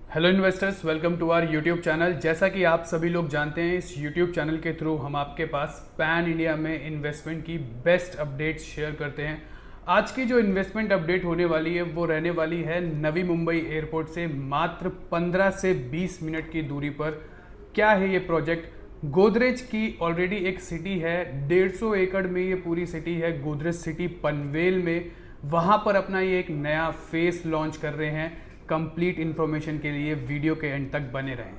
Hello investors, welcome to our YouTube channel. जैसा कि आप सभी लोग जानते हैं, इस यूट्यूब चैनल के थ्रू हम आपके पास पैन इंडिया में इन्वेस्टमेंट की बेस्ट अपडेट्स शेयर करते हैं। आज की जो इन्वेस्टमेंट अपडेट होने वाली है वो रहने वाली है नवी मुंबई एयरपोर्ट से मात्र 15 से 20 मिनट की दूरी पर। क्या है ये प्रोजेक्ट? गोदरेज की ऑलरेडी एक सिटी है, 150 एकड़ में ये पूरी सिटी है, गोदरेज सिटी पनवेल में। वहाँ पर अपना ये एक नया फेस लॉन्च कर रहे हैं। कंप्लीट इन्फॉर्मेशन के लिए वीडियो के एंड तक बने रहें।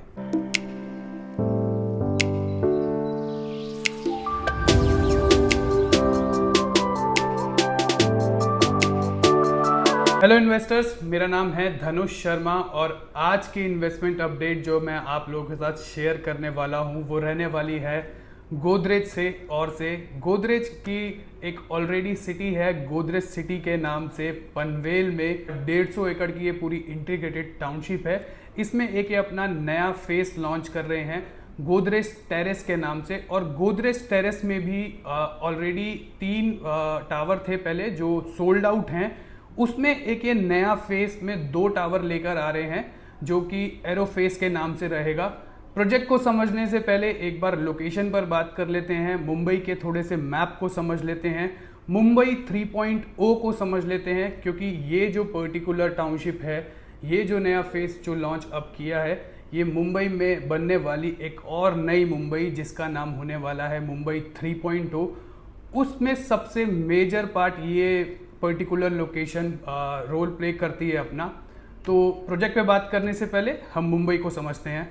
हेलो इन्वेस्टर्स, मेरा नाम है धनुष शर्मा और आज की इन्वेस्टमेंट अपडेट जो मैं आप लोगों के साथ शेयर करने वाला हूं वो रहने वाली है गोदरेज से। गोदरेज की एक ऑलरेडी सिटी है, गोदरेज सिटी के नाम से पनवेल में 150 एकड़ की ये पूरी इंटीग्रेटेड टाउनशिप है। इसमें एक ये अपना नया फेस लॉन्च कर रहे हैं गोदरेज टेरेस के नाम से। और गोदरेज टेरेस में भी ऑलरेडी 3 टावर थे पहले जो सोल्ड आउट हैं। उसमें एक ये नया फेस में 2 टावर लेकर आ रहे हैं जो कि एरो फेस के नाम से रहेगा। प्रोजेक्ट को समझने से पहले एक बार लोकेशन पर बात कर लेते हैं, मुंबई के थोड़े से मैप को समझ लेते हैं, मुंबई 3.0 को समझ लेते हैं, क्योंकि ये जो पर्टिकुलर टाउनशिप है, ये जो नया फेस जो लॉन्च अब किया है, ये मुंबई में बनने वाली एक और नई मुंबई जिसका नाम होने वाला है मुंबई 3.0। उसमें सबसे मेजर पार्ट ये पर्टिकुलर लोकेशन रोल प्ले करती है अपना। तो प्रोजेक्ट पे बात करने से पहले हम मुंबई को समझते हैं।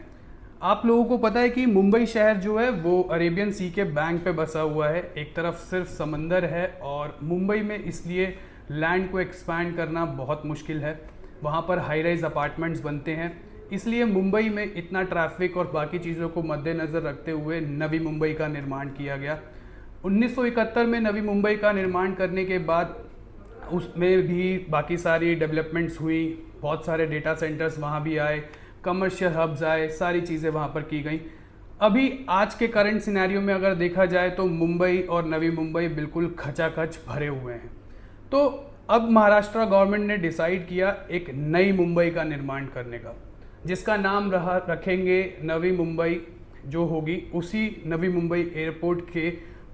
आप लोगों को पता है कि मुंबई शहर जो है वो अरेबियन सी के बैंक पे बसा हुआ है। एक तरफ सिर्फ समंदर है और मुंबई में इसलिए लैंड को एक्सपैंड करना बहुत मुश्किल है। वहाँ पर हाई राइज अपार्टमेंट्स बनते हैं, इसलिए मुंबई में इतना ट्रैफिक और बाकी चीज़ों को मद्देनज़र रखते हुए नवी मुंबई का निर्माण किया गया। 1971 में नवी मुंबई का निर्माण करने के बाद उसमें भी बाकी सारी डेवलपमेंट्स हुई, बहुत सारे डेटा सेंटर्स वहाँ भी आए, कमर्शियल हब्स आए, सारी चीज़ें वहाँ पर की गई। अभी आज के करंट सिनेरियो में अगर देखा जाए तो मुंबई और नवी मुंबई बिल्कुल खचाखच भरे हुए हैं। तो अब महाराष्ट्र गवर्नमेंट ने डिसाइड किया एक नई मुंबई का निर्माण करने का, जिसका नाम रखेंगे नवी मुंबई। जो होगी उसी नवी मुंबई एयरपोर्ट के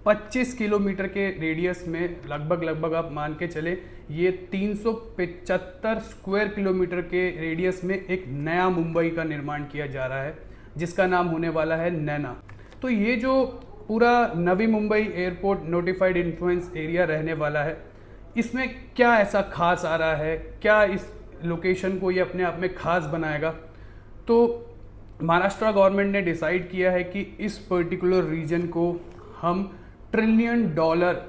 25 किलोमीटर के रेडियस में, लगभग आप मान के चले ये 375 स्क्वायर किलोमीटर के रेडियस में एक नया मुंबई का निर्माण किया जा रहा है जिसका नाम होने वाला है नैना। तो ये जो पूरा Navi Mumbai airport notified influence area रहने वाला है, इसमें क्या ऐसा खास आ रहा है, क्या इस लोकेशन को ये अपने आप में खास बनाएगा? तो महाराष्ट्र गवर्नमेंट ने डिसाइड किया है कि इस पर्टिकुलर रीजन को हम $1 ट्रिलियन,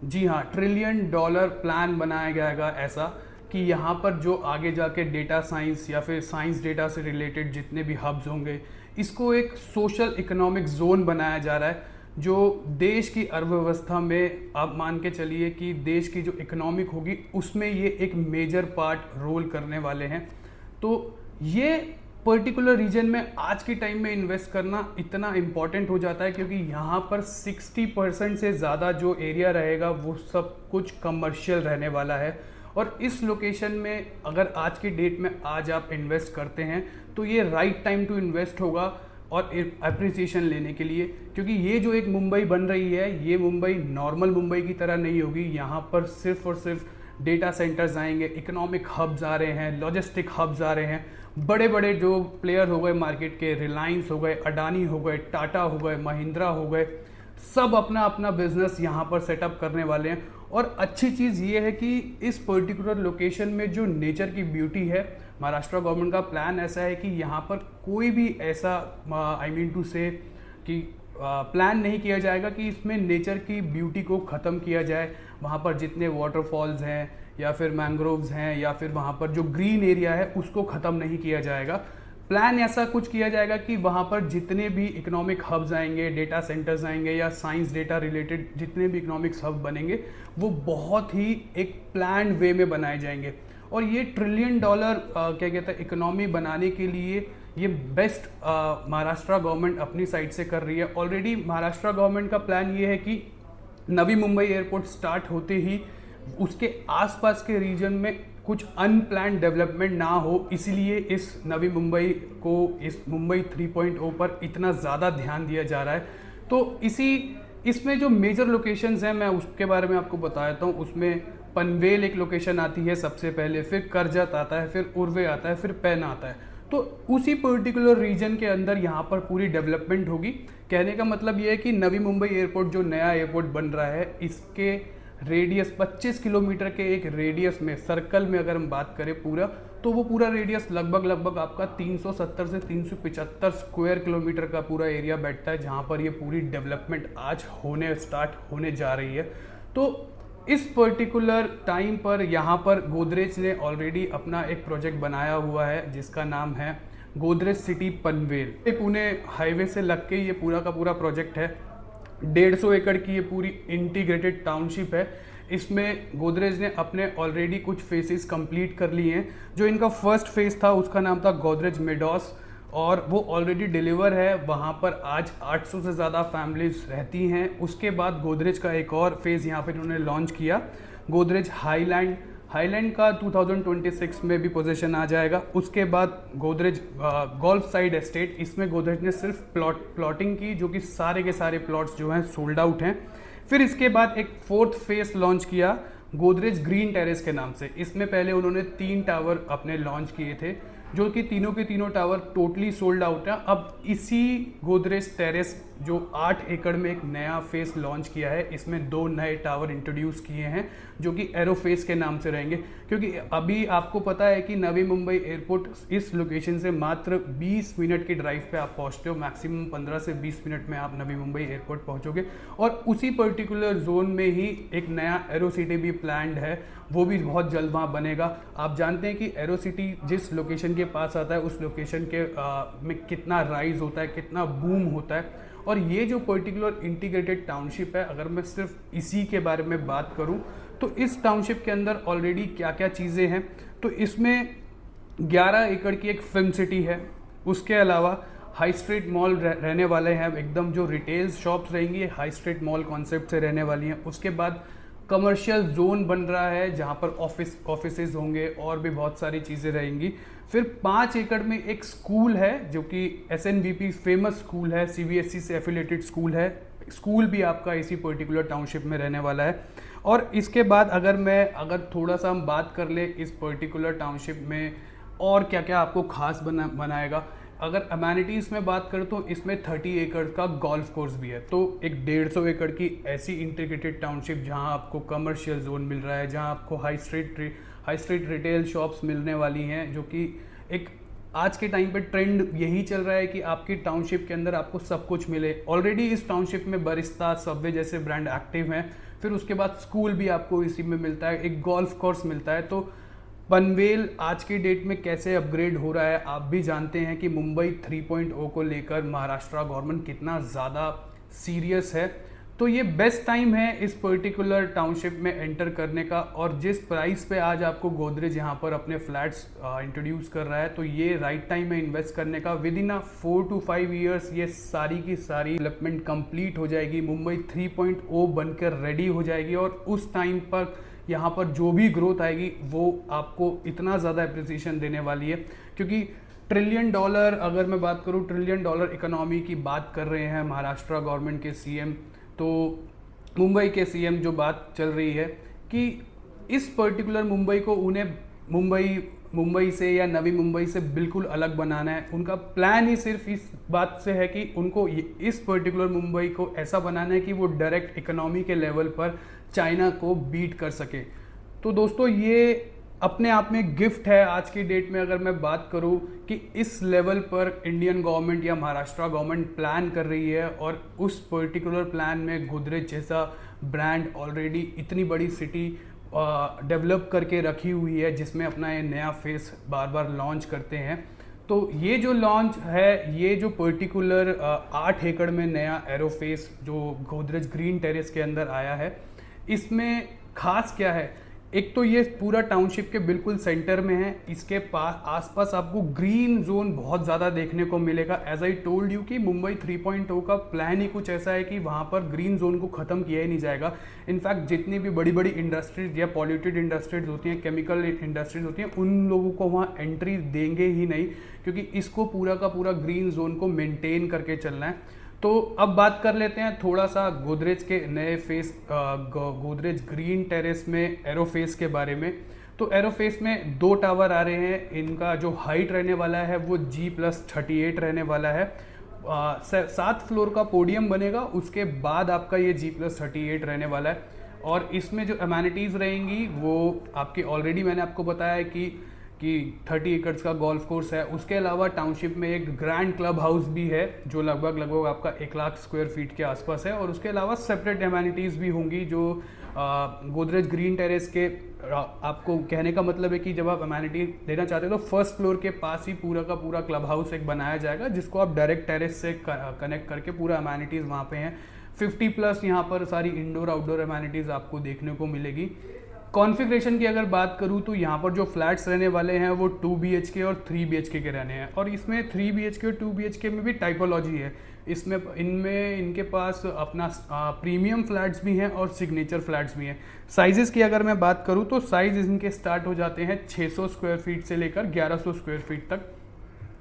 जी हाँ $1 ट्रिलियन प्लान बनाया जाएगा, ऐसा कि यहाँ पर जो आगे जाके डेटा साइंस या फिर साइंस डेटा से रिलेटेड जितने भी हब्स होंगे, इसको एक सोशल इकोनॉमिक जोन बनाया जा रहा है जो देश की अर्थव्यवस्था में, आप मान के चलिए कि देश की जो इकोनॉमिक होगी उसमें ये एक मेजर पार्ट रोल करने वाले हैं। तो ये पर्टिकुलर रीजन में आज के टाइम में इन्वेस्ट करना इतना इम्पॉर्टेंट हो जाता है क्योंकि यहाँ पर 60% से ज़्यादा जो एरिया रहेगा वो सब कुछ कमर्शियल रहने वाला है। और इस लोकेशन में अगर आज की डेट में आज आप इन्वेस्ट करते हैं तो ये राइट टाइम टू इन्वेस्ट होगा और अप्रिसिएशन लेने के लिए, क्योंकि ये जो एक मुंबई बन रही है, ये मुंबई नॉर्मल मुंबई की तरह नहीं होगी। यहाँ पर सिर्फ और सिर्फ डेटा सेंटर्स आएंगे, इकोनॉमिक हब्स आ रहे हैं, लॉजिस्टिक हब्स आ रहे हैं, बड़े बड़े जो प्लेयर हो गए मार्केट के, रिलायंस हो गए, अडानी हो गए, टाटा हो गए, महिंद्रा हो गए, सब अपना अपना बिजनेस यहाँ पर सेटअप करने वाले हैं। और अच्छी चीज़ ये है कि इस पर्टिकुलर लोकेशन में जो नेचर की ब्यूटी है, महाराष्ट्र गवर्नमेंट का प्लान ऐसा है कि यहाँ पर कोई भी ऐसा आई मीन टू से कि प्लान नहीं किया जाएगा कि इसमें नेचर की ब्यूटी को ख़त्म किया जाए। वहाँ पर जितने वाटरफॉल्स हैं या फिर मैंग्रोव्स हैं या फिर वहाँ पर जो ग्रीन एरिया है उसको ख़त्म नहीं किया जाएगा। प्लान ऐसा कुछ किया जाएगा कि वहाँ पर जितने भी इकोनॉमिक हब्स आएंगे, डेटा सेंटर्स आएंगे या साइंस डेटा रिलेटेड जितने भी इकोनॉमिक्स हब बनेंगे वो बहुत ही एक प्लान वे में बनाए जाएंगे। और ये $1 ट्रिलियन क्या कहते हैं इकोनॉमी बनाने के लिए ये बेस्ट महाराष्ट्र गवर्नमेंट अपनी साइड से कर रही है। ऑलरेडी महाराष्ट्र गवर्नमेंट का प्लान ये है कि नवी मुंबई एयरपोर्ट स्टार्ट होते ही उसके आसपास के रीजन में कुछ अनप्लान्ड डेवलपमेंट ना हो, इसलिए इस नवी मुंबई को, इस मुंबई 3.0 पर इतना ज़्यादा ध्यान दिया जा रहा है। तो इसमें जो मेजर लोकेशंस हैं मैं उसके बारे में आपको बता देता हूँ। उसमें पनवेल एक लोकेशन आती है सबसे पहले, फिर करजत आता है, फिर उर्वे आता है, फिर पैन आता है। तो उसी पर्टिकुलर रीजन के अंदर यहाँ पर पूरी डेवलपमेंट होगी। कहने का मतलब ये है कि नवी मुंबई एयरपोर्ट जो नया एयरपोर्ट बन रहा है, इसके रेडियस 25 किलोमीटर के एक रेडियस में, सर्कल में अगर हम बात करें पूरा, तो वो पूरा रेडियस लगभग आपका 370 से 375 स्क्वायर किलोमीटर का पूरा एरिया बैठता है, जहाँ पर ये पूरी डेवलपमेंट आज स्टार्ट होने जा रही है। तो इस पर्टिकुलर टाइम पर यहाँ पर गोदरेज ने ऑलरेडी अपना एक प्रोजेक्ट बनाया हुआ है जिसका नाम है गोदरेज सिटी पनवेल। ये पुणे हाईवे से लग के ये पूरा का पूरा प्रोजेक्ट है। 150 एकड़ की ये पूरी इंटीग्रेटेड टाउनशिप है। इसमें गोदरेज ने अपने ऑलरेडी कुछ फेसेस कंप्लीट कर लिए हैं। जो इनका फर्स्ट फेज था उसका नाम था गोदरेज मेडोस, और वो ऑलरेडी डिलीवर है। वहाँ पर आज 800 से ज़्यादा फैमिलीज रहती हैं। उसके बाद गोदरेज का एक और फेज़ यहाँ पर इन्होंने लॉन्च किया, गोदरेज हाईलैंड का 2026 में भी पोजीशन आ जाएगा। उसके बाद गोदरेज गोल्फ साइड एस्टेट, इसमें गोदरेज ने सिर्फ प्लॉटिंग की, जो कि सारे के सारे प्लॉट्स जो हैं सोल्ड आउट हैं। फिर इसके बाद एक फोर्थ फेज लॉन्च किया गोदरेज ग्रीन टेरेस के नाम से। इसमें पहले उन्होंने 3 टावर अपने लॉन्च किए थे, जो कि तीनों के तीनों टावर टोटली सोल्ड आउट है। अब इसी गोदरेज टेरेस जो 8 एकड़ में एक नया फेस लॉन्च किया है, इसमें 2 नए टावर इंट्रोड्यूस किए हैं जो कि एरोफेस के नाम से रहेंगे। क्योंकि अभी आपको पता है कि नवी मुंबई एयरपोर्ट इस लोकेशन से मात्र 20 मिनट की ड्राइव पे आप पहुंचते हो, मैक्सिमम 15 से 20 मिनट में आप नवी मुंबई एयरपोर्ट पहुंचोगे। और उसी पर्टिकुलर जोन में ही एक नया एरो सिटी भी प्लान्ड है, वो भी बहुत जल्द वहाँ बनेगा। आप जानते हैं कि एरो सिटी जिस लोकेशन के पास आता है उस लोकेशन के में कितना राइज होता है, कितना बूम होता है। और ये जो पर्टिकुलर इंटीग्रेटेड टाउनशिप है, अगर मैं सिर्फ इसी के बारे में बात करूं तो इस टाउनशिप के अंदर ऑलरेडी क्या क्या चीज़ें हैं, तो इसमें 11 एकड़ की एक फिल्म सिटी है। उसके अलावा हाई स्ट्रीट मॉल रहने वाले हैं, एकदम जो रिटेल शॉप्स रहेंगी हाई स्ट्रीट मॉल कॉन्सेप्ट से रहने वाली हैं। उसके बाद कमर्शियल जोन बन रहा है जहाँ पर ऑफिसेज होंगे और भी बहुत सारी चीज़ें रहेंगी। फिर 5 एकड़ में एक स्कूल है जो कि SNVP फेमस स्कूल है, CBSE से एफिलेटेड स्कूल है। स्कूल भी आपका इसी पर्टिकुलर टाउनशिप में रहने वाला है। और इसके बाद अगर थोड़ा सा हम बात कर ले इस पर्टिकुलर टाउनशिप में और क्या क्या आपको खास बनाएगा, अगर अमेनिटीज़ में बात करें तो इसमें 30 एकड़ का गोल्फ कोर्स भी है। तो एक 150 एकड़ की ऐसी इंटीग्रेटेड टाउनशिप जहां आपको कमर्शियल जोन मिल रहा है, जहां आपको हाई स्ट्रीट रिटेल शॉप्स मिलने वाली हैं, जो कि एक आज के टाइम पे ट्रेंड यही चल रहा है कि आपकी टाउनशिप के अंदर आपको सब कुछ मिले। ऑलरेडी इस टाउनशिप में बरिस्ता, सबवे जैसे ब्रांड एक्टिव हैं। फिर उसके बाद स्कूल भी आपको इसी में मिलता है, एक गोल्फ कोर्स मिलता है। तो पनवेल आज की डेट में कैसे अपग्रेड हो रहा है, आप भी जानते हैं कि मुंबई 3.0 को लेकर महाराष्ट्र गवर्नमेंट कितना ज़्यादा सीरियस है। तो ये बेस्ट टाइम है इस पर्टिकुलर टाउनशिप में एंटर करने का। और जिस प्राइस पे आज आपको गोदरेज यहाँ पर अपने फ्लैट्स इंट्रोड्यूस कर रहा है, तो ये राइट टाइम है इन्वेस्ट करने का। विद इन 4 to 5 ईयर्स ये सारी की सारी डेवलपमेंट कंप्लीट हो जाएगी, मुंबई 3.0 बनकर रेडी हो जाएगी। और उस टाइम पर यहाँ पर जो भी ग्रोथ आएगी वो आपको इतना ज़्यादा एप्रिसिएशन देने वाली है, क्योंकि $1 ट्रिलियन, अगर मैं बात करूँ $1 ट्रिलियन इकोनॉमी की बात कर रहे हैं महाराष्ट्र गवर्नमेंट के CM। तो मुंबई के CM जो बात चल रही है कि इस पर्टिकुलर मुंबई को उन्हें मुंबई से या नवी मुंबई से बिल्कुल अलग बनाना है। उनका प्लान ही सिर्फ इस बात से है कि उनको इस पर्टिकुलर मुंबई को ऐसा बनाना है कि वो डायरेक्ट इकोनॉमी के लेवल पर चाइना को बीट कर सके। तो दोस्तों ये अपने आप में गिफ्ट है आज की डेट में। अगर मैं बात करूं कि इस लेवल पर इंडियन गवर्नमेंट या महाराष्ट्र गवर्नमेंट प्लान कर रही है, और उस पर्टिकुलर प्लान में गोदरेज जैसा ब्रांड ऑलरेडी इतनी बड़ी सिटी डेवलप करके रखी हुई है, जिसमें अपना ये नया फेस बार बार लॉन्च करते हैं। तो ये जो लॉन्च है, ये जो पर्टिकुलर 8 एकड़ में नया एरोफेस जो गोदरेज ग्रीन टेरेस के अंदर आया है, इसमें खास क्या है, एक तो ये पूरा टाउनशिप के बिल्कुल सेंटर में है, इसके पास आसपास आपको ग्रीन जोन बहुत ज़्यादा देखने को मिलेगा। एज आई टोल्ड यू कि मुंबई 3.0 का प्लान ही कुछ ऐसा है कि वहाँ पर ग्रीन जोन को ख़त्म किया ही नहीं जाएगा। इनफैक्ट जितनी भी बड़ी बड़ी इंडस्ट्रीज या पॉल्यूटेड इंडस्ट्रीज होती हैं, केमिकल इंडस्ट्रीज होती हैं, उन लोगों को वहाँ एंट्री देंगे ही नहीं, क्योंकि इसको पूरा का पूरा ग्रीन जोन को मेंटेन करके चलना है। तो अब बात कर लेते हैं थोड़ा सा गोदरेज के नए फेस, गोदरेज ग्रीन टेरेस में एरोफेस के बारे में। तो एरोफेस में 2 टावर आ रहे हैं, इनका जो हाइट रहने वाला है वो G+38 रहने वाला है। 7 फ्लोर का पोडियम बनेगा, उसके बाद आपका ये G+38 रहने वाला है। और इसमें जो अमेनिटीज़ रहेंगी वो आपकी ऑलरेडी मैंने आपको बताया है कि 30 एकड़ का गोल्फ कोर्स है। उसके अलावा टाउनशिप में एक ग्रैंड क्लब हाउस भी है जो लगभग आपका 1 लाख स्क्वायर फीट के आसपास है। और उसके अलावा सेपरेट एमेनिटीज़ भी होंगी जो गोदरेज ग्रीन टेरेस के, आपको कहने का मतलब है कि जब आप अमेनिटी लेना चाहते हो तो फर्स्ट फ्लोर के पास ही पूरा का पूरा क्लब हाउस एक बनाया जाएगा, जिसको आप डायरेक्ट टेरेस से कनेक्ट करके पूरा अमेनिटीज़ वहाँ पे हैं। 50+ यहाँ पर सारी इंडोर आउटडोर अमेनिटीज़ आपको देखने को मिलेगी। कॉन्फ़िगरेशन की अगर बात करूँ तो यहाँ पर जो फ्लैट्स रहने वाले हैं वो 2 BHK और 3 BHK के रहने हैं। और इसमें 3 BHK और 2 BHK में भी टाइपोलॉजी है। इनमें इनके पास अपना प्रीमियम फ्लैट्स भी हैं और सिग्नेचर फ्लैट्स भी हैं। साइजेस की अगर मैं बात करूँ तो साइज इनके स्टार्ट हो जाते हैं 600 स्क्वायर फीट से लेकर 1100 स्क्वायर फीट तक।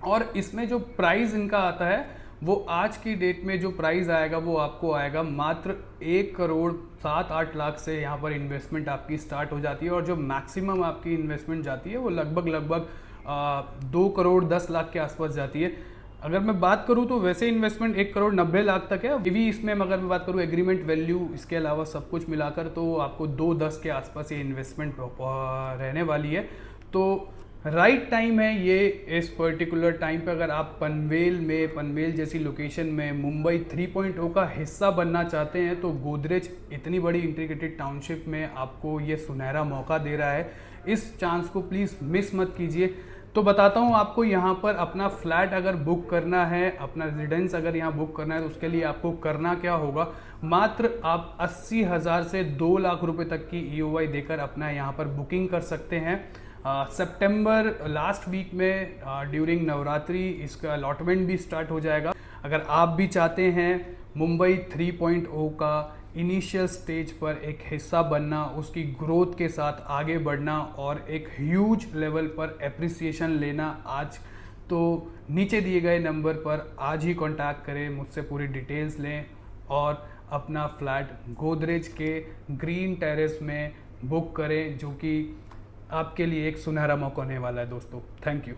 और इसमें जो प्राइस इनका आता है वो आज की डेट में जो प्राइस आएगा वो आपको आएगा मात्र 1,07,8 लाख से यहाँ पर इन्वेस्टमेंट आपकी स्टार्ट हो जाती है। और जो मैक्सिमम आपकी इन्वेस्टमेंट जाती है वो लगभग 2,10 लाख के आसपास जाती है। अगर मैं बात करूँ तो वैसे इन्वेस्टमेंट 1,90 लाख तक है। अभी इसमें अगर मैं बात करूँ एग्रीमेंट वैल्यू इसके अलावा सब कुछ मिलाकर तो आपको 2,10 के आसपास ये इन्वेस्टमेंट रहने वाली है। तो राइट टाइम है ये। इस पर्टिकुलर टाइम पे अगर आप पनवेल जैसी लोकेशन में मुंबई 3.0 का हिस्सा बनना चाहते हैं तो गोदरेज इतनी बड़ी इंटीग्रेटेड टाउनशिप में आपको ये सुनहरा मौका दे रहा है। इस चांस को प्लीज़ मिस मत कीजिए। तो बताता हूँ आपको, यहाँ पर अपना फ्लैट अगर बुक करना है, अपना रेजिडेंस अगर यहाँ बुक करना है तो उसके लिए आपको करना क्या होगा। मात्र आप 80,000 से 2 लाख रुपए तक की EOI देकर अपना यहाँ पर बुकिंग कर सकते हैं। सितंबर लास्ट वीक में ड्यूरिंग नवरात्रि इसका अलॉटमेंट भी स्टार्ट हो जाएगा। अगर आप भी चाहते हैं मुंबई 3.0 का इनिशियल स्टेज पर एक हिस्सा बनना, उसकी ग्रोथ के साथ आगे बढ़ना और एक ह्यूज लेवल पर एप्रिसिएशन लेना आज, तो नीचे दिए गए नंबर पर आज ही कांटेक्ट करें, मुझसे पूरी डिटेल्स लें और अपना फ्लैट गोदरेज के ग्रीन टेरेस में बुक करें, जो कि आपके लिए एक सुनहरा मौका होने वाला है दोस्तों। Thank you.